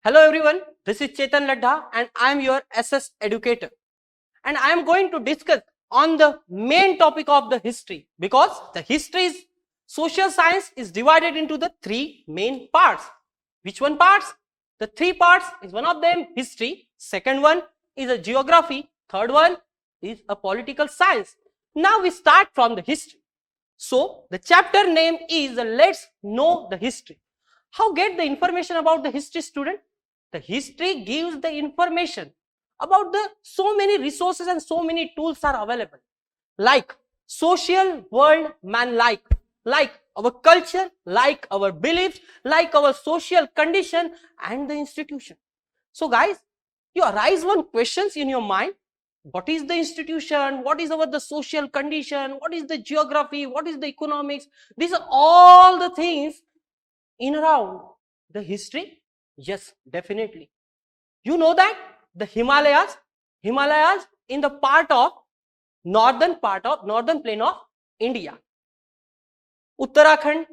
Hello everyone, this is Chetan Ladha and I am your SS educator. And I am going to discuss on the main topic of the history because the history is social science is divided into the three main parts. Which one parts? The three parts is one of them history, second one is a geography, third one is a political science. Now we start from the history. So the chapter name is Let's Know the History. How get the information about the history, student? The history gives the information about the so many resources and so many tools are available, like social world man like our culture, like our beliefs, like our social condition and the institution. So guys, you arise one questions in your mind: what is the institution, what is our the social condition, what is the geography, what is the economics? These are all the things in around the history. Yes, definitely. You know that the Himalayas in the northern plain of India, Uttarakhand,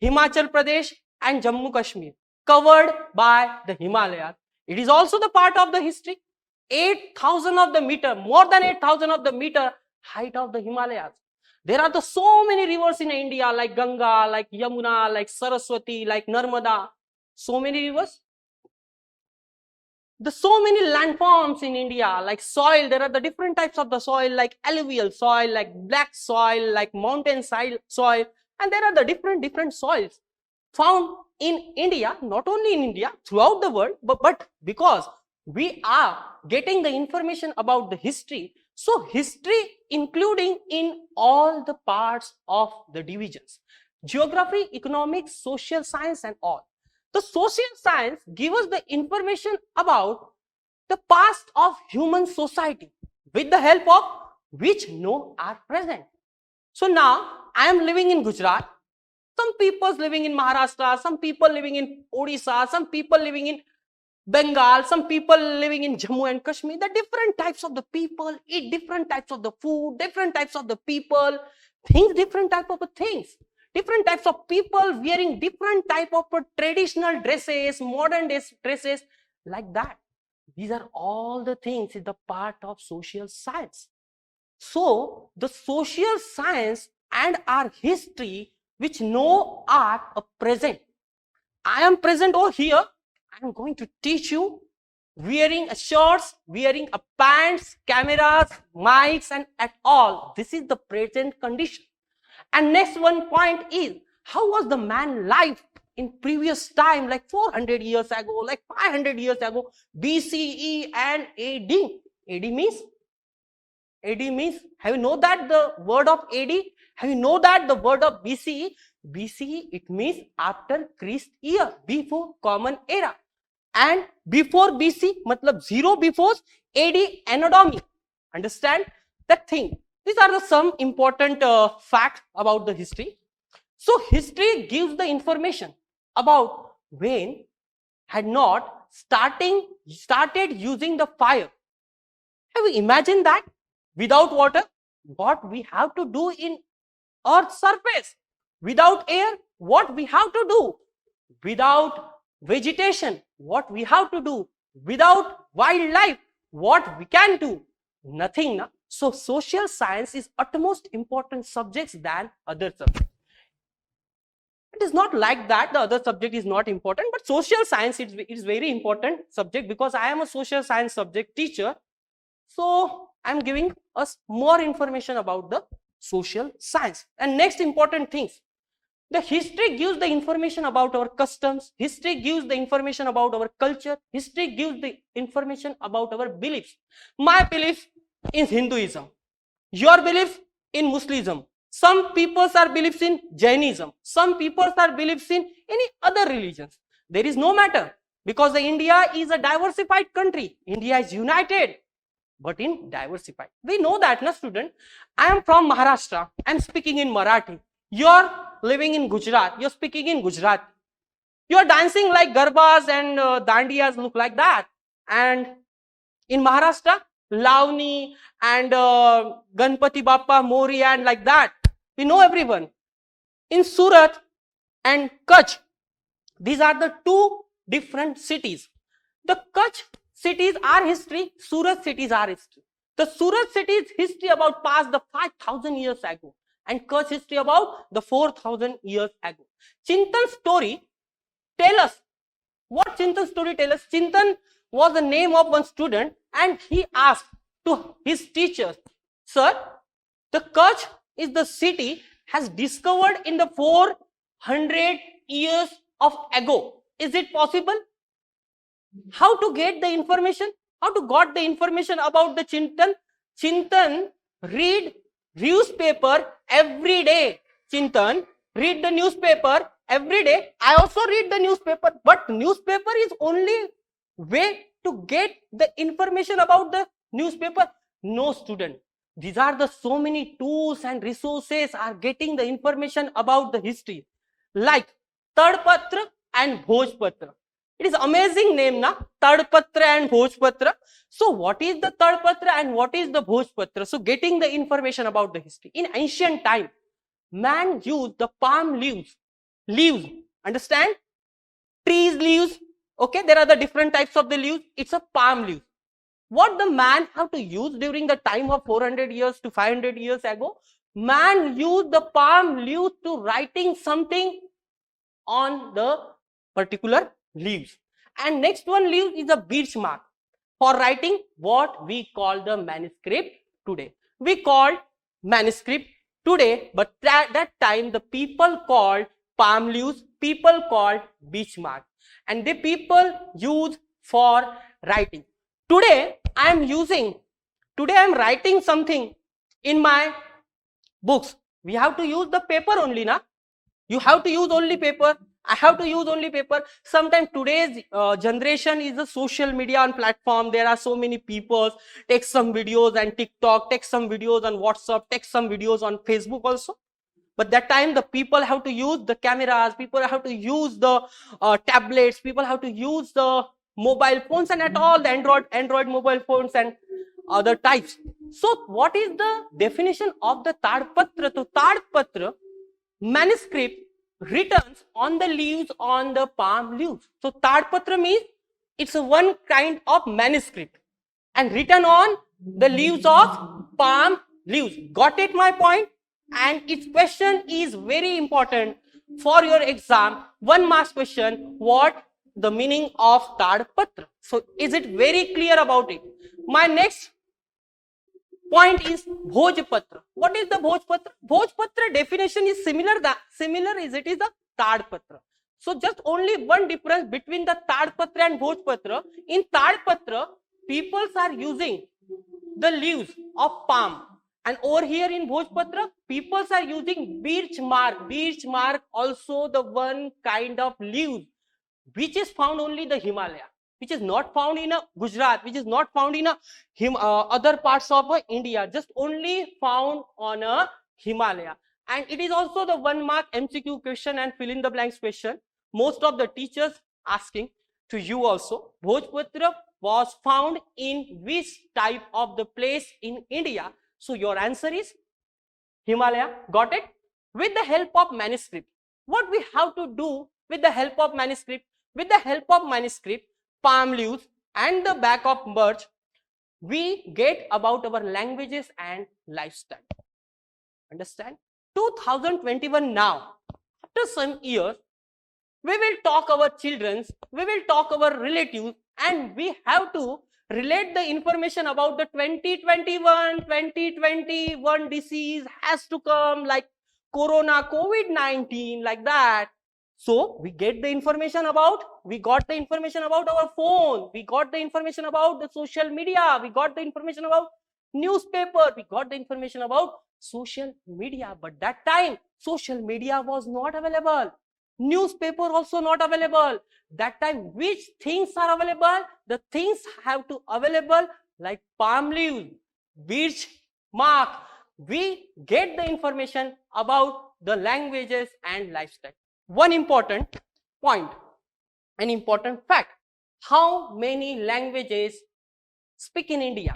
Himachal Pradesh and Jammu Kashmir covered by the Himalayas. It is also the part of the history. 8,000 of the meter, more than 8,000 of the meter height of the Himalayas. There are so many rivers in India like Ganga, like Yamuna, like Saraswati, like Narmada. So many rivers. There's so many landforms in India, like soil. There are the different types of the soil, like alluvial soil, like black soil, like mountain soil, and there are the different soils found in India, not only in India, throughout the world, but because we are getting the information about the history, so history including in all the parts of the divisions: geography, economics, social science and all. The social science gives us the information about the past of human society with the help of which know are present. So now I am living in Gujarat. Some people living in Maharashtra, some people living in Odisha, some people living in Bengal, some people living in Jammu and Kashmir. The different types of the people eat different types of the food, different types of the people think different type of things. Different types of people wearing different type of traditional dresses, modern dresses, like that. These are all the things in the part of social science. So the social science and our history which know are a present. I am present over here. I am going to teach you wearing a shorts, wearing a pants, cameras, mics and at all. This is the present condition. And next one point is, how was the man life in previous time, like 400 years ago, like 500 years ago, BCE and AD. AD means, have you know that the word of AD? Have you know that the word of BCE? BCE, it means after Christ year, before common era. And before BC, matlab zero before AD anatomy. Understand that thing? These are the some important facts about the history. So history gives the information about when had not started using the fire. Have you imagined that? Without water, what we have to do in Earth's surface? Without air, what we have to do? Without vegetation, what we have to do? Without wildlife, what we can do? Nothing. Na? So social science is utmost important subjects than other subjects. It is not like that the other subject is not important, but social science is very important subject because I am a social science subject teacher. So I'm giving us more information about the social science. And next important things, the history gives the information about our customs, history gives the information about our culture, history gives the information about our beliefs. My belief is Hinduism, your belief in Muslimism. Some people are beliefs in Jainism, some people are beliefs in any other religions. There is no matter, because the India is a diversified country. India is united but in diversified. We know that, na student. I am from Maharashtra. I am speaking in Marathi. You are living in Gujarat. You are speaking in Gujarati. You are dancing like garbas and dandiyas look like that. And in Maharashtra, Lavani and Ganpati Bappa, Moria and like that. We know everyone. In Surat and Kutch, these are the two different cities. The Kutch cities are history, Surat cities are history. The Surat city is history about past the 5,000 years ago, and Kutch history about the 4,000 years ago. Chintan story tell us, what Chintan story tell us? Chintan was the name of one student, and he asked to his teachers, sir, the Kutch is the city has discovered in the 400 years of ago. Is it possible? How to get the information? How to got the information about the Chintan? Chintan read newspaper every day. Chintan read the newspaper every day. I also read the newspaper, but newspaper is only way to get the information about the newspaper. No, student. These are the so many tools and resources are getting the information about the history, like Tadpatra and Bhojpatra. It is amazing name, na? Tadpatra and Bhojpatra. So what is the Tadpatra and what is the Bhojpatra? So getting the information about the history. In ancient time, man used the palm leaves. Leaves, understand? Trees leaves. Okay, there are the different types of the leaves. It's a palm leaf. What the man have to use during the time of 400 years to 500 years ago? Man used the palm leaf to writing something on the particular leaves. And next one leaf is a birch mark for writing what we call the manuscript today. We call manuscript today, but that time the people called palm leaves, people called birch mark, and the people use for writing. Today I am writing something in my books. We have to use the paper only, na? You have to use only paper. I have to use only paper. Sometimes today's generation is a social media on platform. There are so many people take some videos on TikTok, take some videos on WhatsApp, take some videos on Facebook also. But that time the people have to use the cameras, people have to use the tablets, people have to use the mobile phones and at all the Android mobile phones and other types. So what is the definition of the Tadpatra? So Tadpatra, manuscript written on the leaves, on the palm leaves. So Tadpatra means it's a one kind of manuscript and written on the leaves of palm leaves. Got it my point? And its question is very important for your exam. 1 mark question, what the meaning of Tadpatra? So is it very clear about it? My next point is Bhojpatra. What is the Bhojpatra? Bhojpatra definition is similar as it is the Tadpatra. So just only one difference between the Tadpatra and Bhojpatra. In Tadpatra, peoples are using the leaves of palm, and over here in Bhojpatra, peoples are using birch mark. Birch mark also the one kind of leaves which is found only in the Himalaya, which is not found in Gujarat, which is not found in other parts of India, just only found on Himalaya. And it is also the 1 mark MCQ question and fill in the blanks question. Most of the teachers asking to you also. Bhojpatra was found in which type of the place in India? So your answer is Himalaya. Got it? With the help of manuscript, what we have to do with the help of manuscript? With the help of manuscript, palm leaves and the back of birch, we get about our languages and lifestyle. Understand? 2021 now, after some years, we will talk our children, we will talk our relatives, and we have to relate the information about the 2021 disease has to come like Corona, COVID-19, like that. So we get the information about, we got the information about our phone, we got the information about the social media, we got the information about newspaper, we got the information about social media. But that time social media was not available, newspaper also not available. That time which things are available? The things have to available like palm leaves, birch mark. We get the information about the languages and lifestyle. One important point, an important fact, how many languages speak in India?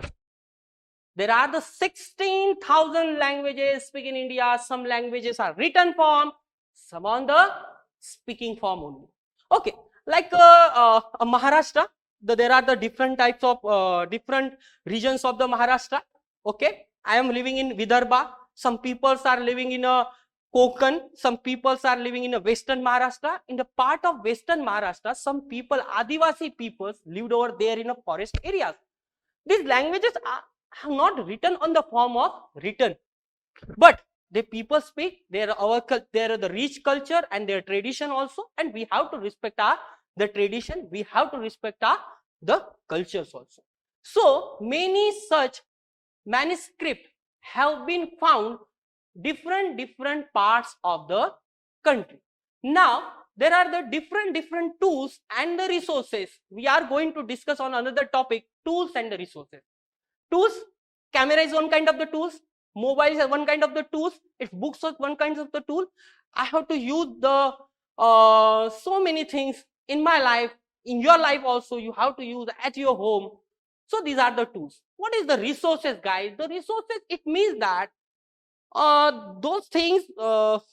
There are the 16,000 languages speak in India. Some languages are written form, some on the speaking form only. Okay, like Maharashtra, there are the different types of different regions of the Maharashtra. Okay, I am living in Vidarbha. Some peoples are living in a Konkan. Some peoples are living in a Western Maharashtra. In the part of Western Maharashtra, some people, Adivasi peoples, lived over there in a forest areas. These languages are not written on the form of written, but the people speak. They are the rich culture and their tradition also, and we have to respect the tradition. We have to respect the cultures also. So many such manuscripts have been found different parts of the country. Now there are the different tools and the resources. We are going to discuss on another topic, tools and the resources. Tools, camera is one kind of the tools, mobile is one kind of the tools, if books are one kind of the tool. I have to use the so many things in my life, in your life also you have to use at your home. So these are the tools. What is the resources, guys? The resources, it means that those things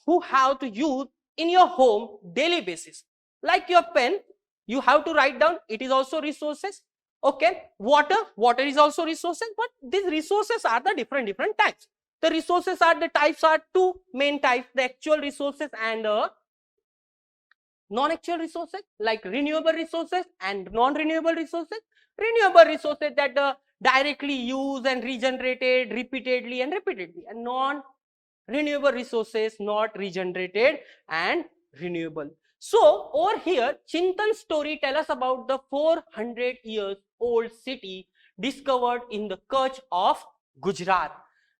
who have to use in your home daily basis, like your pen, you have to write down, it is also resources. Okay, water is also resources, but these resources are the different types. The resources are the types are two main types, the actual resources and non-actual resources, like renewable resources and non-renewable resources. Renewable resources that directly used and regenerated repeatedly, and non-renewable resources not regenerated and renewable. So over here, Chintan's story tell us about the 400 years old city discovered in the Kutch of Gujarat.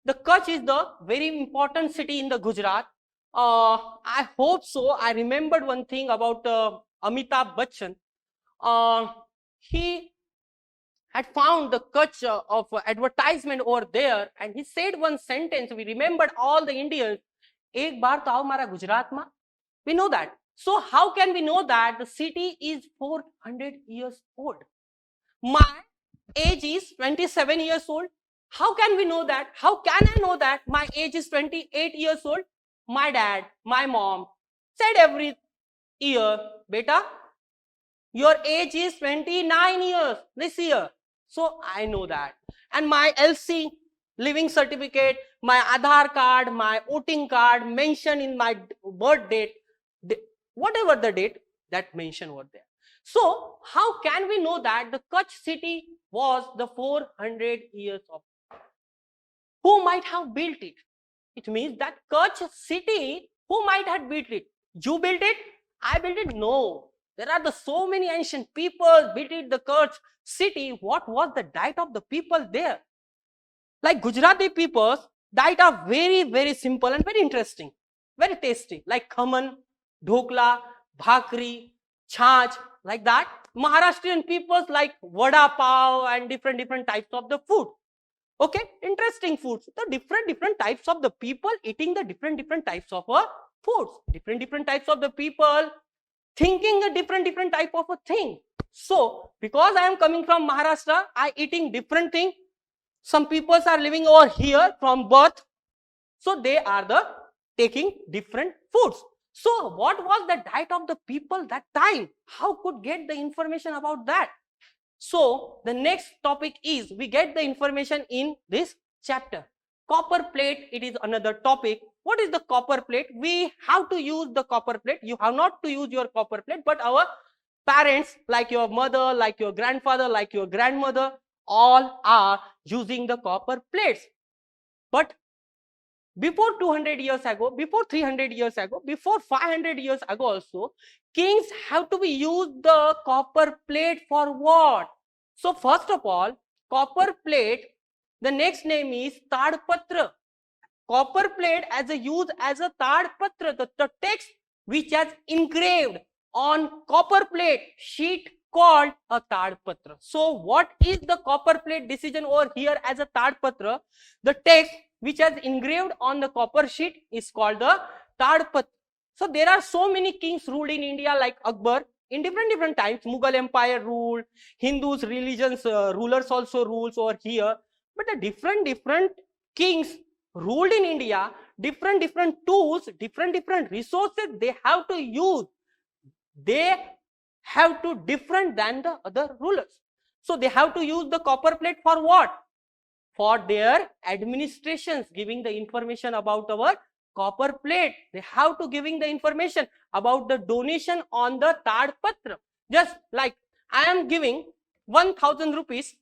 The Kutch is the very important city in the Gujarat. I hope so. I remembered one thing about Amitabh Bachchan. He had found the Kutch of advertisement over there, and he said one sentence. We remembered all the Indians. Ek baar to aao mara Gujarat ma. We know that. So how can we know that the city is 400 years old? My age is 27 years old. How can we know that? How can I know that my age is 28 years old? My dad, my mom said every year, beta, your age is 29 years this year. So I know that. And my LC, living certificate, my Aadhaar card, my voting card mentioned in my birth date, whatever the date that mentioned over there. So how can we know that the Kutch city was the 400 years of? Who might have built it? It means that Kutch city, who might have built it? You built it? I built it? No. There are so many ancient people built it, the Kutch city. What was the diet of the people there? Like Gujarati people's diet are very simple and very interesting, very tasty, like khaman, dhokla, bhakri, chhach, like that. Maharashtrian peoples like vada pav and different types of the food. Okay, interesting foods. The different types of the people eating the different types of foods. Different types of the people thinking a different type of a thing. So, because I am coming from Maharashtra, I eating different thing. Some people are living over here from birth. So, they are taking different foods. So, what was the diet of the people that time? How could get the information about that? So, the next topic is, we get the information in this chapter. Copper plate, it is another topic. What is the copper plate? We have to use the copper plate. You have not to use your copper plate, but our parents, like your mother, like your grandfather, like your grandmother, all are using the copper plates. But before 200 years ago, before 300 years ago, before 500 years ago also, kings have to be used the copper plate for what? So first of all, copper plate, the next name is Tadpatra. Copper plate as a use as a Tadpatra, the text which has engraved on copper plate sheet called a Tadpatra. So what is the copper plate decision over here as a Tadpatra? The text which has engraved on the copper sheet is called the Tadpatra. So there are so many kings ruled in India like Akbar in different times. Mughal Empire ruled, Hindus, religions, rulers also rules over here. But the different kings ruled in India, different tools, different resources they have to use. They have to different than the other rulers. So they have to use the copper plate for what? For their administrations, giving the information about our copper plate. They have to giving the information about the donation on the Tadpatra. Just like I am giving 1000 rupees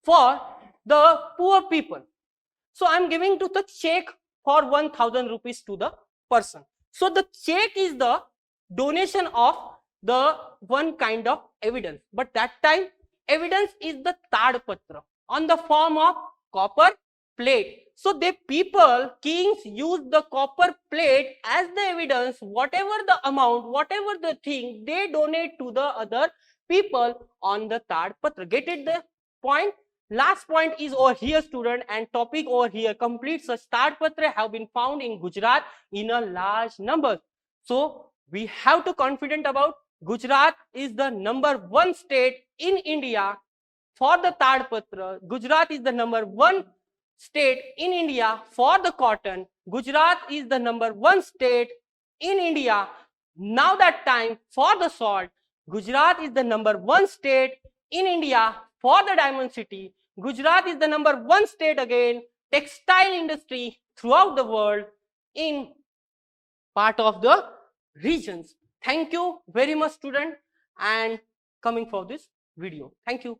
for the poor people. So I am giving to the check for 1000 rupees to the person. So the check is the donation of the one kind of evidence. But that time evidence is the Tadpatra on the form of copper plate. So the people, kings use the copper plate as the evidence, whatever the amount, whatever the thing they donate to the other people on the Tadpatra. Get it the point? Last point is over here, student, and topic over here. Complete such Tadpatra have been found in Gujarat in a large number. So we have to confident about Gujarat is the number 1 state in India for the Tadpatra. Gujarat is the number 1 state in India for the cotton. Gujarat is the number 1 state in India now that time for the salt. Gujarat is the number 1 state in India for the diamond city. Gujarat is the number 1 state again, textile industry throughout the world in part of the regions. Thank you very much, student, and coming for this video. Thank you.